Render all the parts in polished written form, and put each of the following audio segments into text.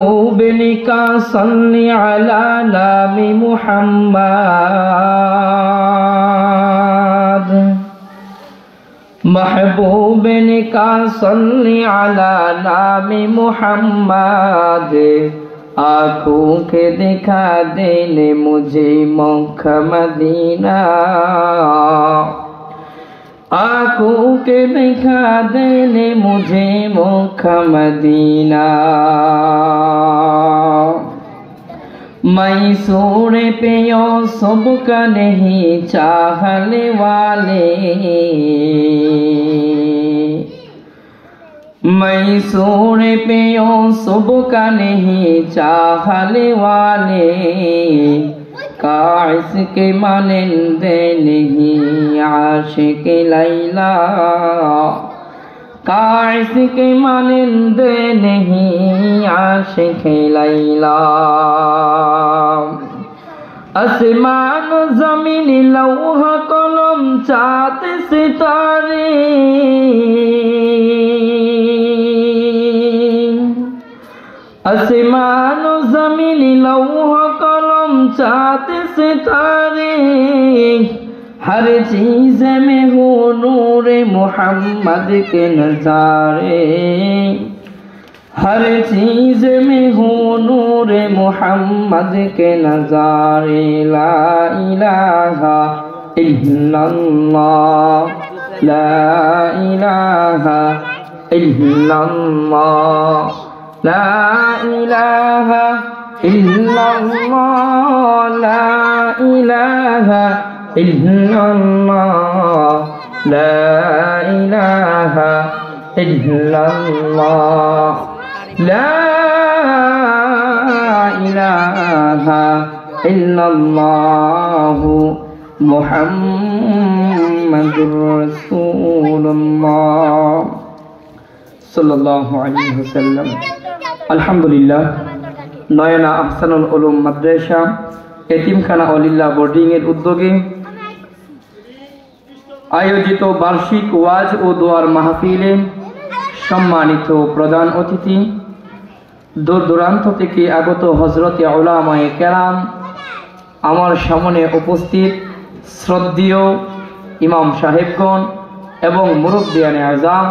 का सल्ली अला नामी मुहम्मद महबूब का सल्ली अला नामी मुहम्मद आँखों के दिखा देने मुझे मक्का मदीना आँखों के दिखा देने मुझे मक्का मदीना मैसूर पे यूसुफ का नहीं चाहने वाले मैसूर पे यूसुफ का नहीं चाहने वाले काश के मानिंदे नहीं आशिक लैला काश के मानिंदे नहीं आशिक लैला आसमान जमीन लौहा कलम चाँद सितारे आसमान जमीन लौहा कलम चाँद सितारे हर चीज में हो नूर मोहम्मद के नज़ारे हर चीज में हो नूर मोहम्मद के नज़ारे ला इलाहा इल्लल्लाह ला इलाहा इल्लल्लाह ला इलाहा इल्लल्लाह ला इलाहा इल्लल्लाह ला इलाहा इल्लल्लाह ला इलाहा इल्लल्लाह मुहम्मदुर रसूलुल्लाह सल्लल्लाहु अलैहि वसल्लम। अल्हम्दुलिल्लाह नयना अहसानुल उलूम माद्रासा এতিমখানা অলিল্লাহ বোর্ডিং এর উদ্যোগে আয়োজিত বার্ষিক ওয়াজ ও দোয়ার মাহফিলে সম্মানিত প্রধান অতিথি দূর দূরান্ত থেকে আগত হযরতে উলামায়ে কেরাম আমার সামনে উপস্থিত শ্রদ্ধেয় ইমাম সাহেবগণ এবং মুরব্বিয়ানে আযম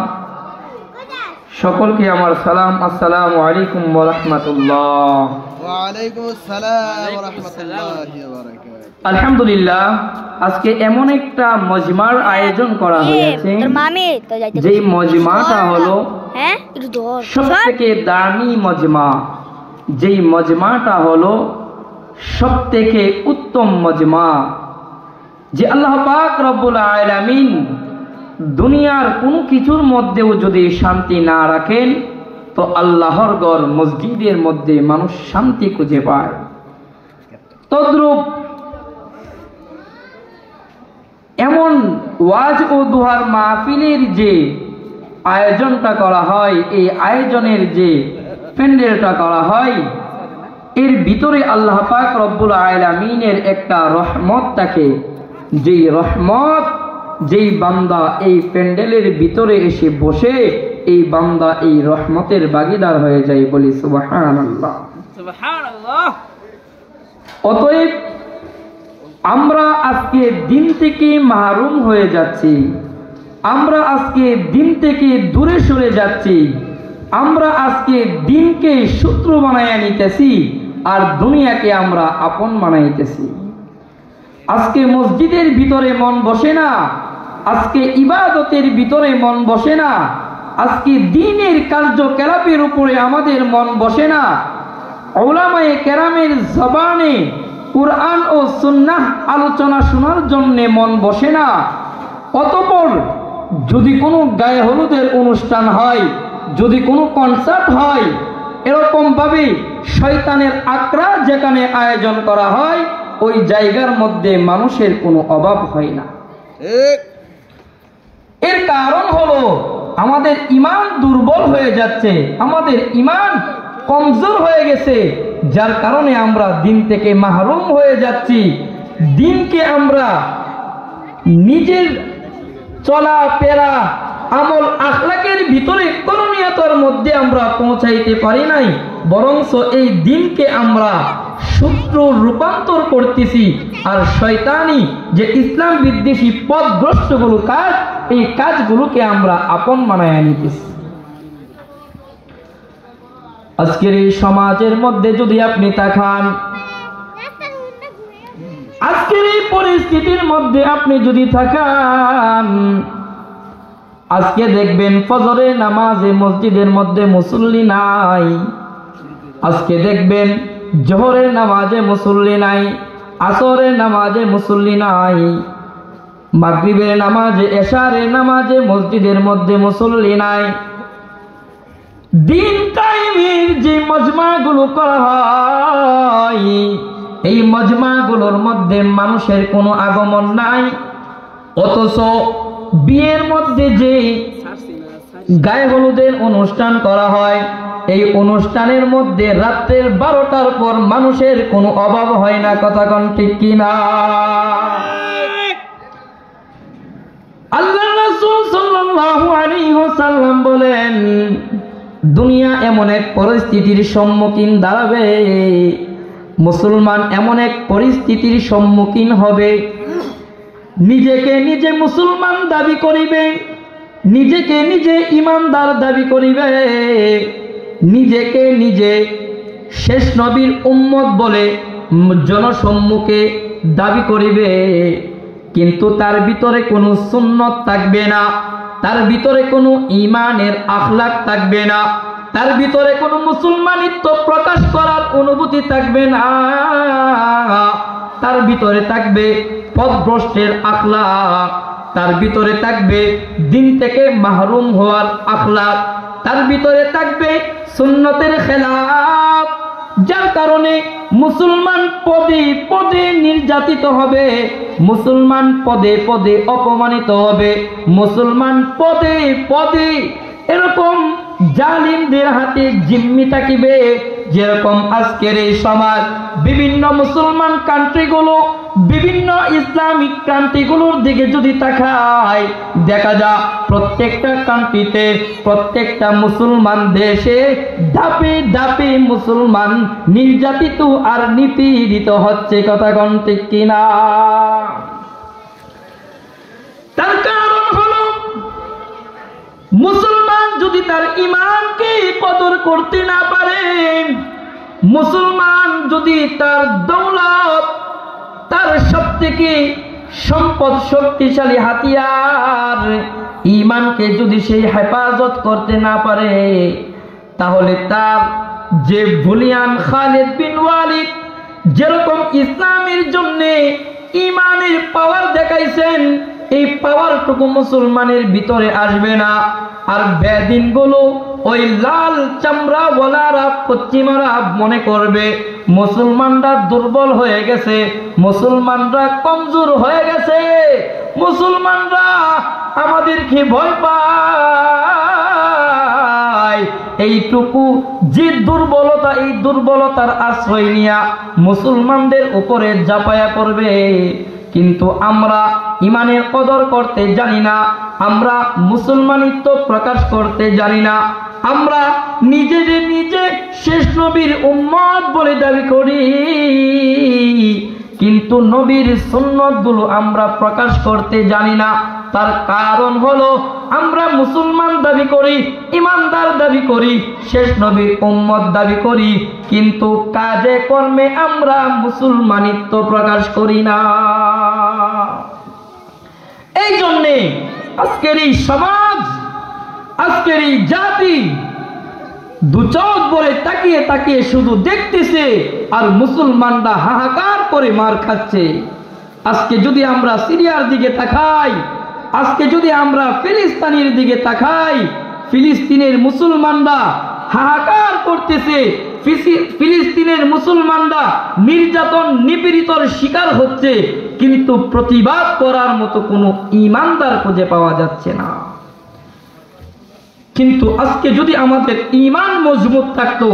সকলকে আমার সালাম আসসালামু আলাইকুম ওয়া রাহমাতুল্লাহ। ওয়া আলাইকুম আসসালাম ওয়া রাহমাতুল্লাহি ওয়া বারাকাতুহু। আলহামদুলিল্লাহ আজকে এমন একটা মজমার আয়োজন করা হয়েছে যে মজমাটা হলো সবথেকে দামি মজমা যেই মজমাটা হলো সবথেকে উত্তম মজমা যে আল্লাহ পাক রব্বুল আলামিন দুনিয়ার কোনো কিছুর মধ্যেও যদি শান্তি না রাখেন তো আল্লাহর ঘর মসজিদের মধ্যে মানুষ শান্তি খুঁজে পায়। তদ্রূপ এমন ওয়াজ ও দোহার মাহফিলের যে আয়োজনটা করা হয় এই আয়োজনের যে প্যান্ডেলটা করা হয় এর ভিতরে আল্লাহ পাক রব্বুল আলামিনের একটা রহমত থাকে যেই রহমত যেই বান্দা এই প্যান্ডেলের ভিতরে এসে বসে এই বান্দা এই রহমতের ভাগীদার হয়ে যায় বলি সুবহানাল্লাহ সুবহানাল্লাহ। অতএব আমরা আজকে দিন থেকে মাহরুম হয়ে যাচ্ছি আমরা আজকে দিন থেকে দূরে সরে যাচ্ছি আমরা আজকে দিনকে শত্রু বানায়া নিতেছি আর দুনিয়াকে আমরা আপন বানাইতেছি। আজকে মসজিদের ভিতরে মন বসে না আজকে ইবাদতের ভিতরে মন বসে না আজকে দ্বীনের কার্যকলাপের উপরে আমাদের মন বসে না উলামায়ে কেরামের জবানে কুরআন ও সুন্নাহ আলোচনা শোনার জন্য মন বসে না। অতঃপর যদি কোনো গায়ে হলুদের অনুষ্ঠান হয় যদি কোনো কনসার্ট হয় এরকম ভাবে শয়তানের আকড়া যেখানে আয়োজন করা হয় ওই জায়গার মধ্যে মানুষের কোনো অভাব হয় না। এর কারণ হলো আমাদের ঈমান দুর্বল হয়ে যাচ্ছে আমাদের ঈমান কমজোর হয়ে গেছে যার কারণে আমরা দিন থেকে মাহরুম হয়ে যাচ্ছি দিনকে আমরা নিজের চলাফেরা আমল আখলাকের ভিতরে করণীয়তার মধ্যে আমরা পৌঁছাইতে পারি নাই, বরঞ্চ এই দিনকে আমরা শত্রুর রূপান্তর করতেছি। আর শয়তানি যে ইসলাম বিদ্বেষী পথগ্রস্তগুলো কাজ, এই কাজগুলোকে আমরা আপন বানায় নিতেছি। আজকের এই সমাজের মধ্যে যদি আপনি তাকান, আজকের এই পরিস্থিতির মধ্যে আপনি যদি থাকেন, আজকে দেখবেন ফজরের নামাজে মসজিদের মধ্যে মুসল্লি নাই, আজকে দেখবেন জোহরের নামাজে মুসল্লি নাই, আসরের নামাজে মুসল্লি নাই, মাগরিবের নামাজে এশারের নামাজে মসজিদের মধ্যে মুসল্লি নাই। দিন কায়েমের যে মজমাগুলো করা হয়, এই মজমাগুলোর মধ্যে মানুষের কোনো আগমন নাই। অথচ বিয়ের মধ্যে যে গায়ে হলুদের অনুষ্ঠান করা হয়, এই অনুষ্ঠানের মধ্যে রাত্রের 12টার পর মানুষের কোনো অভাব হয় না। কথা কোন ঠিক কিনা? আল্লাহ রাসূল সাল্লাল্লাহু আলাইহি ওয়াসাল্লাম বলেন, দুনিয়া এমন এক পরিস্থিতির সম্মুখীন দাঁড়াবে, মুসলমান এমন এক পরিস্থিতির সম্মুখীন হবে, নিজেকে নিজে মুসলমান দাবি করিবে, নিজেকে নিজে ইমানদার দাবি করিবে, নিজেকে নিজে শেষ নবীর উম্মত বলে জনসম্মুখে দাবি করিবে, কিন্তু তার ভিতরে কোনো সুন্নত থাকবে না, তার ভিতরে কোনো ঈমানের আখলাক থাকবে না, তার ভিতরে কোনো মুসলমানিত্ব প্রকাশ করার অনুভূতি থাকবে না, তার ভিতরে থাকবে পথভ্রষ্টের আখলাক, তার ভিতরে থাকবে দিন থেকে মাহরুম হওয়ার আখলাক, তার ভিতরে থাকবে সুন্নতের খেলাফ। যার কারণে মুসলমান পদে পদে নির্যাতিত হবে, মুসলমান পদে পদে অপমানিত হবে, মুসলমান পদে পদে এরকম জালিমদের হাতে জিম্মি থাকিবে। যেরকম আজকের এই সমাজ বিভিন্ন মুসলমান কান্ট্রিগুলো, বিভিন্ন ইসলামিক কান্ট্রিগুলোর দিকে যদি তাকায়, দেখা যায় প্রত্যেকটা কান্ট্রিতে, প্রত্যেকটা মুসলমান দেশে ধাপে ধাপে মুসলমান নির্যাতিত আর নিপীড়িত হচ্ছে। কথা কোন ঠিক কিনা? তার কারণ হলো, মুসলমান যদি তার ঈমানকে কদর করতে না পারে, মুসলমান যদি তার দৌলত, তার সবথেকে সম্পদ শক্তিশালী হাতিয়ার ঈমানকে যদি সেই হেফাজত করতে না পারে, তাহলে তার যে বুনিয়ান খালিদ বিন ওয়ালিদ যেরকম ইসলামের জন্য ঈমানের পাওয়ার দেখাইছেন, এই পাওয়ারটুকু মুসলমানের ভিতরে আসবে না। আর বেদিনগুলো, ওই লাল চামড়াওয়ালারা, পশ্চিমারা মনে করবে মুসলমানরা দুর্বল হয়ে গেছে, মুসলমানরা কমজোর হয়ে গেছে, মুসলমানরা আমাদেরকে ভয় পায়। এইটুকু যে দুর্বলতা, এই দুর্বলতার আশ্রয় নিয়া মুসলমানদের উপরে ঝাঁপায়া পড়বে। কিন্তু আমরা ঈমানের কদর করতে জানি না, আমরা মুসলমানিত্ব প্রকাশ করতে জানি না, আমরা নিজেদের নিজে শেষ নবীর উম্মত বলে দাবি করি, কিন্তু নবীর সুন্নতগুলো আমরা প্রকাশ করতে জানি না। তার কারণ হলো, আমরা মুসলমান দাবি করি, ইমানদার দাবি করি, শেষ নবীর উম্মত দাবি করি, কিন্তু কাজে কর্মে আমরা মুসলমানিত্ব প্রকাশ করি না। এই জন্যে আজকের এই সমাজ, আজকের এই জাতি দুচোখ বলে তাকিয়ে তাকিয়ে শুধু দেখতেছে, আর মুসলমানরা হাহাকার করে মার খাচ্ছে। আজকে যদি আমরা সিরিয়ার দিকে তাকাই, আজকে যদি আমরা ফিলিস্তিনের দিকে তাকাই, ফিলিস্তিনের মুসলমানরা হাহাকার করতেছে, ফিলিস্তিনের মুসলমানরা নির্যাতন নিপীড়িতর শিকার হচ্ছে, কিন্তু প্রতিবাদ করার মতো কোনো ঈমানদার খুঁজে পাওয়া যাচ্ছে না। কিন্তু আজকে যদি আমাদের ঈমান মজবুত থাকতো,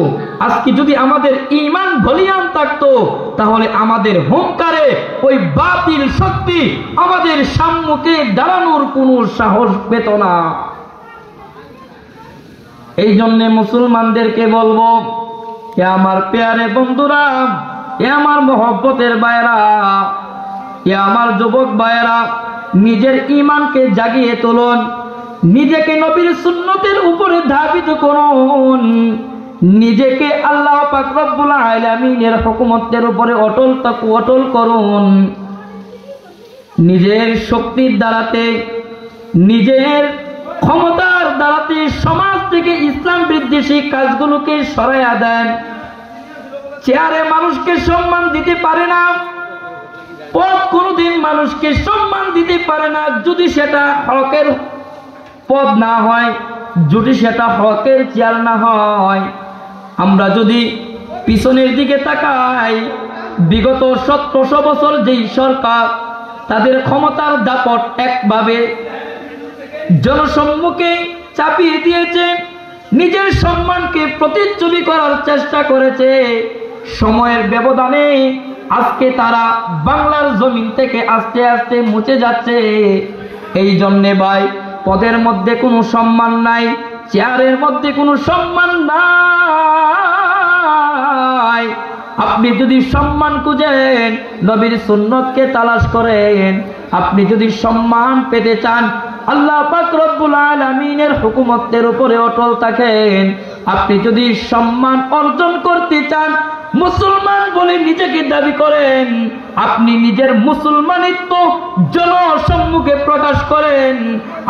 আজকে যদি আমাদের ঈমান বলিয়ান থাকতো, তাহলে আমাদের হুঙ্কারে ওই বাতিল শক্তি আমাদের সম্মুখে দাঁড়ানোর কোনো সাহস পেত না। এই জন্যে মুসলমানদেরকে বলবো, এ আমার পেয়ারে বন্ধুরা, এ আমার মহব্বতের ভাইরা, এ আমার যুবক ভাইরা, নিজের ঈমানকে জাগিয়ে তুলুন, নিজেকে নবীর সুন্নতের উপরে ধাবিত করুন, নিজেকে আল্লাহ পাক রব্বুল আলামিনের হুকুমতের উপরে অটল করুন। নিজের শক্তির দ্বারাতে, নিজের ক্ষমতার দ্বারাতে সমাজ থেকে ইসলাম বিদ্বেষী কাজগুলোকে সরাইয়া দেন। চেয়ারে মানুষকে সম্মান দিতে পারে না, পদ কোনোদিন মানুষকে সম্মান দিতে পারে না যদি সেটা হকের পদ না হয়, যদি সেটা হকের চেয়ার না হয়। আমরা যদি পিছনের দিকে তাকাই, বিগত 1700 বছর যেই সরকার তাদের ক্ষমতার দাপট একভাবে জনসম্মুখে চাপিয়ে দিয়েছে, নিজের সম্মানকে প্রতিচ্ছবি করার চেষ্টা করেছে, সময়ের ব্যবধানে আজকে তারা বাংলার জমিন থেকে আস্তে আস্তে মুছে যাচ্ছে। এই জন্যে ভাই, পদের মধ্যে কোনো সম্মান নাই, চেয়ারের মধ্যে কোনো সম্মান নাই। আপনি যদি সম্মান খুঁজেন, নবীর সুন্নতকে তালাশ করেন। আপনি যদি সম্মান পেতে চান, আল্লাহ পাক রব্বুল আলামিনের হুকুমতের উপরে অটল থাকেন। আপনি যদি সম্মান অর্জন করতে চান, মুসলমান বলে নিজেকে দাবি করেন, আপনি নিজের মুসলমানিত্ব জনসম্মুখে প্রকাশ করেন,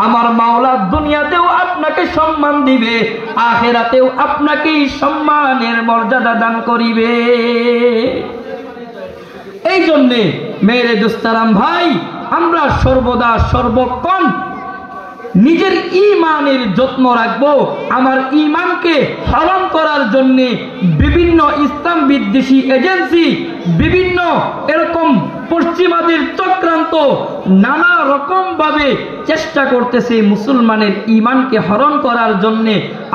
আমার মাওলা দুনিয়াতেও আপনাকে সম্মান দিবে, আখিরাতেও আপনাকে সম্মানের মর্যাদা দান করিবে। এই জন্যে মেরে দোস্তারাম ভাই, আমরা সর্বদা সর্বক্ষণ নিজের ঈমানের যত্ন রাখবো। আমার ঈমানকে হরণ করার জন্য বিভিন্ন ইসলাম বিদ্বেষী এজেন্সি, বিভিন্ন এরকম পশ্চিমাদের চক্রান্ত নানা রকম ভাবে চেষ্টা করতেছে মুসলমানের ঈমানকে হরণ করার জন্য।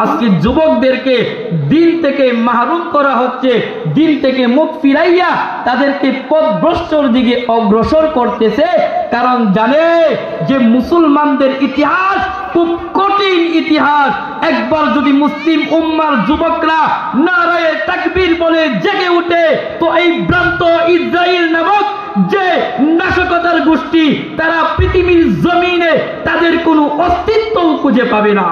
আজকে যুবকদেরকে দিন থেকে মাহরুম করা হচ্ছে, দিন থেকে মুখ ফিরাইয়া তাদেরকে পথভ্রষ্টর দিকে অগ্রসর করতেছে। কারণ জানে যে মুসলমানদের ইতিহাস খুব কঠিন ইতিহাস। একবার যদি মুসলিম উম্মার যুবকরা নারায়ে তাকবীর বলে জেগে উঠে, তো এই ভ্রান্ত ইসরায়েল নামক যে নাশকতার গোষ্ঠী, তারা পৃথিবীর জমিনে তাদের কোনো অস্তিত্বও খুঁজে পাবে না।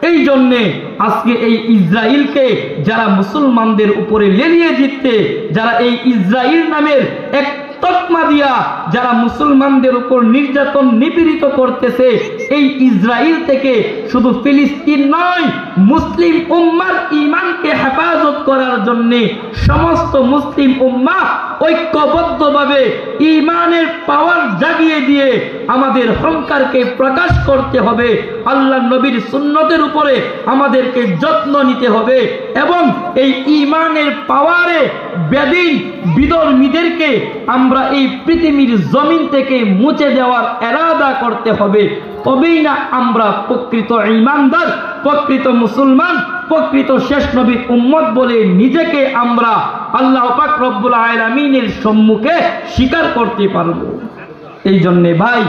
এই জন্যে আজকে এই ইসরায়েলকে যারা মুসলমানদের উপরে লেলিয়ে দিতে, যারা এই ইসরায়েল নামের এক তকমা দিয়া যারা মুসলমানদের উপর নির্যাতন নিপীড়িত করতেছে, এই ইসরায়েল থেকে শুধু ফিলিস্তিন নয়, মুসলিম উম্মার ঈমানকে হেফাজত করার জন্য সমস্ত মুসলিম উম্মাহ ঐক্যবদ্ধভাবে ঈমানের পাওয়ার জাগিয়ে দিয়ে আমাদের অহংকারকে প্রকাশ করতে হবে। আল্লাহ নবীর সুন্নতের উপরে আমাদেরকে যত্ন নিতে হবে এবং এই ঈমানের পাওয়ারে বেদিন বিধর্মীদেরকে আমরা এই পৃথিবীর জমিন থেকে মুছে দেওয়ার এরাদা করতে হবে। তবেই না আমরা প্রকৃত ঈমানদার, প্রকৃত মুসলমান, প্রকৃত শেষ নবীর উম্মত বলে নিজেকে আমরা আল্লাহ পাক রব্বুল আলামিনের সম্মুখে স্বীকার করতে পারব। এই জন্যে ভাই,